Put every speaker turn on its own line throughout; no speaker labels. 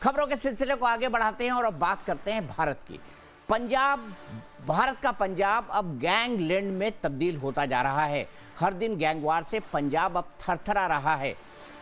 खबरों के सिलसिले को आगे बढ़ाते हैं और अब बात करते हैं भारत की। पंजाब, भारत का पंजाब अब गैंगलैंड में तब्दील होता जा रहा है। हर दिन गैंगवार से पंजाब अब थरथरा रहा है।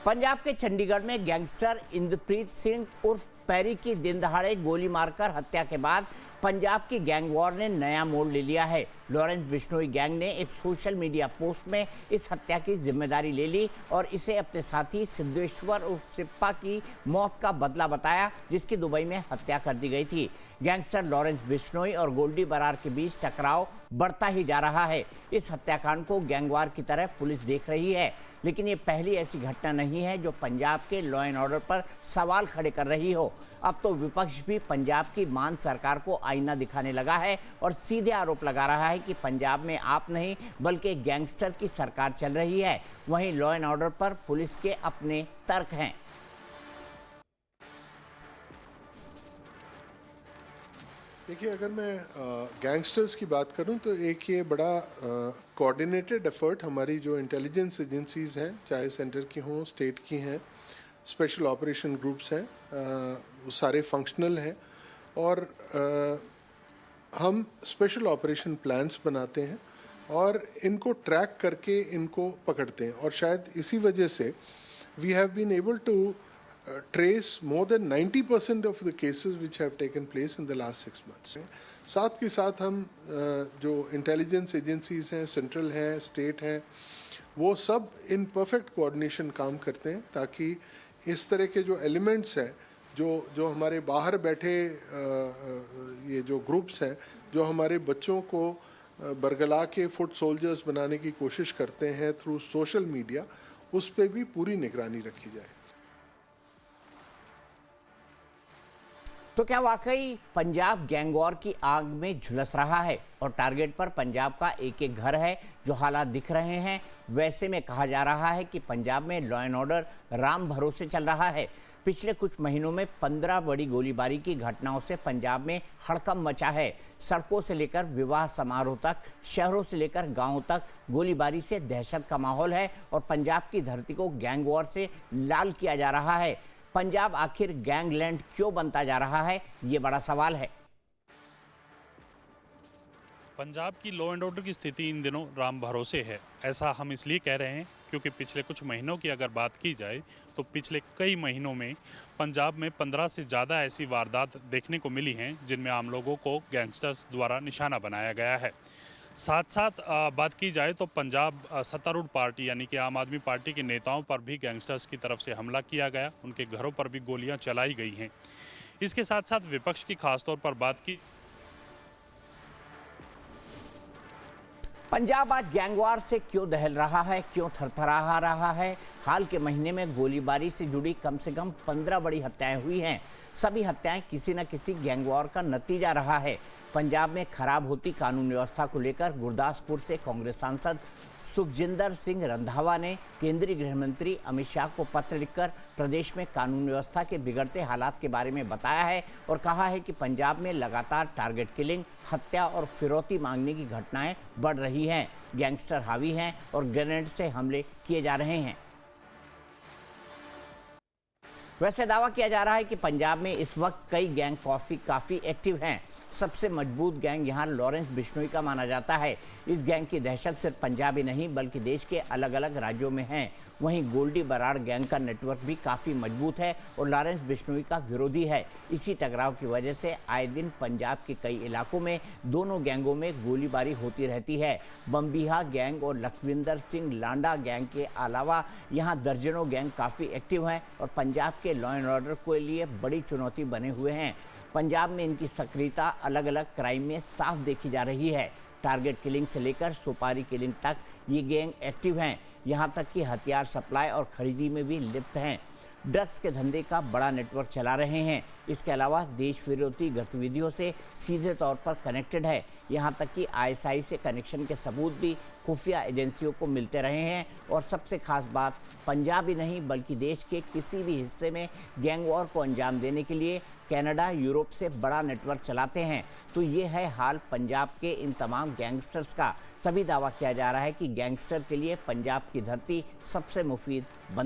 पंजाब के चंडीगढ़ में गैंगस्टर इंद्रप्रीत सिंह उर्फ पैरी की दिन दहाड़े गोली मारकर हत्या के बाद पंजाब की गैंग वॉर ने नया मोड़ ले लिया है। लॉरेंस बिश्नोई गैंग ने एक सोशल मीडिया पोस्ट में इस हत्या की जिम्मेदारी ले ली और इसे अपने साथी सिद्धेश्वर उर्फ सिप्पा की मौत का बदला बताया, जिसकी दुबई में हत्या कर दी गई थी। गैंगस्टर लॉरेंस बिश्नोई और गोल्डी बरार के बीच टकराव बढ़ता ही जा रहा है। इस हत्याकांड को गैंगवार की तरह पुलिस देख रही है, लेकिन ये पहली ऐसी घटना नहीं है जो पंजाब के लॉ एंड ऑर्डर पर सवाल खड़े कर रही हो। अब तो विपक्ष भी पंजाब की मान सरकार को आईना दिखाने लगा है और सीधे आरोप लगा रहा है कि पंजाब में आप नहीं बल्कि गैंगस्टर की सरकार चल रही है। वहीं लॉ एंड ऑर्डर पर पुलिस के अपने तर्क हैं।
देखिए, अगर मैं गैंगस्टर्स की बात करूं तो एक ये बड़ा कोऑर्डिनेटेड एफर्ट हमारी जो इंटेलिजेंस एजेंसीज़ हैं, चाहे सेंटर की हों, स्टेट की हैं, स्पेशल ऑपरेशन ग्रुप्स हैं, वो सारे फंक्शनल हैं और हम स्पेशल ऑपरेशन प्लान्स बनाते हैं और इनको ट्रैक करके इनको पकड़ते हैं। और शायद इसी वजह से we have been able to trace more than 90% of the cases which have taken place in the last 6 months. साथ के साथ हम जो इंटेलिजेंस एजेंसीज हैं, सेंट्रल हैं, स्टेट हैं, वो सब इन परफेक्ट कोऑर्डिनेशन काम करते हैं ताकि इस तरह के जो एलिमेंट्स हैं, जो हमारे बाहर बैठे ये जो ग्रुप्स हैं, जो हमारे बच्चों को बरगला के फुट सोल्जर्स बनाने की कोशिश करते हैं थ्रू सोशल मीडिया, उस पर भी पूरी निगरानी रखी जाए।
तो क्या वाकई पंजाब गैंगवॉर की आग में झुलस रहा है और टारगेट पर पंजाब का एक एक घर है जो हालात दिख रहे हैं? वैसे में कहा जा रहा है कि पंजाब में लॉ एंड ऑर्डर राम भरोसे चल रहा है। पिछले कुछ महीनों में 15 बड़ी गोलीबारी की घटनाओं से पंजाब में हड़कंप मचा है। सड़कों से लेकर विवाह समारोह तक, शहरों से लेकर गांवों तक गोलीबारी से दहशत का माहौल है और पंजाब की धरती को गैंग वॉर से लाल किया जा रहा है। पंजाब आखिर गैंगलैंड क्यों बनता जा रहा है, ये बड़ा सवाल है।
पंजाब की लॉ एंड ऑर्डर की स्थिति इन दिनों राम भरोसे है। ऐसा हम इसलिए कह रहे हैं क्योंकि पिछले कुछ महीनों की अगर बात की जाए तो पिछले कई महीनों में पंजाब में 15 से ज़्यादा ऐसी वारदात देखने को मिली हैं जिनमें आम लोगों को गैंगस्टर्स द्वारा निशाना बनाया गया है। साथ साथ बात की जाए तो पंजाब सत्तारूढ़ पार्टी यानी कि आम आदमी पार्टी के नेताओं पर भी गैंगस्टर्स की तरफ से हमला किया गया, उनके घरों पर भी गोलियां चलाई गई हैं। इसके साथ साथ विपक्ष की खासतौर पर बात की,
पंजाब आज गैंगवार से क्यों दहल रहा है, क्यों थरथरा रहा है? हाल के महीने में गोलीबारी से जुड़ी कम से कम 15 बड़ी हत्याएं हुई हैं। सभी हत्याएं किसी न किसी गैंगवार का नतीजा रहा है। पंजाब में खराब होती कानून व्यवस्था को लेकर गुरदासपुर से कांग्रेस सांसद सुखजिंदर सिंह रंधावा ने केंद्रीय गृह मंत्री अमित शाह को पत्र लिखकर प्रदेश में कानून व्यवस्था के बिगड़ते हालात के बारे में बताया है और कहा है कि पंजाब में लगातार टारगेट किलिंग, हत्या और फिरौती मांगने की घटनाएं बढ़ रही हैं। गैंगस्टर हावी हैं और ग्रेनेड से हमले किए जा रहे हैं। वैसे दावा किया जा रहा है कि पंजाब में इस वक्त कई गैंग काफ़ी एक्टिव हैं। सबसे मजबूत गैंग यहां लॉरेंस बिश्नोई का माना जाता है। इस गैंग की दहशत सिर्फ पंजाब ही नहीं बल्कि देश के अलग अलग राज्यों में है। वहीं गोल्डी बराड़ गैंग का नेटवर्क भी काफ़ी मजबूत है और लॉरेंस बिश्नोई का विरोधी है। इसी टकराव की वजह से आए दिन पंजाब के कई इलाकों में दोनों गैंगों में गोलीबारी होती रहती है। बम्बिहा गैंग और लखविंदर सिंह लांडा गैंग के अलावा यहाँ दर्जनों गैंग काफ़ी एक्टिव हैं और पंजाब के लॉ एंड ऑर्डर के लिए बड़ी चुनौती बने हुए हैं। पंजाब में इनकी सक्रियता अलग अलग क्राइम में साफ देखी जा रही है। टारगेट किलिंग से लेकर सुपारी किलिंग तक ये गैंग एक्टिव हैं। यहाँ तक कि हथियार सप्लाई और खरीदी में भी लिप्त हैं। ड्रग्स के धंधे का बड़ा नेटवर्क चला रहे हैं। इसके अलावा देश विरोधी गतिविधियों से सीधे तौर पर कनेक्टेड है। यहाँ तक कि आईएसआई से कनेक्शन के सबूत भी खुफिया एजेंसियों को मिलते रहे हैं। और सबसे खास बात, पंजाब ही नहीं बल्कि देश के किसी भी हिस्से में गैंग वॉर को अंजाम देने के लिए कनाडा, यूरोप से बड़ा नेटवर्क चलाते हैं। तो ये है हाल पंजाब के इन तमाम गैंगस्टर्स का। तभी दावा किया जा रहा है कि गैंगस्टर के लिए पंजाब की धरती सबसे मुफीद बन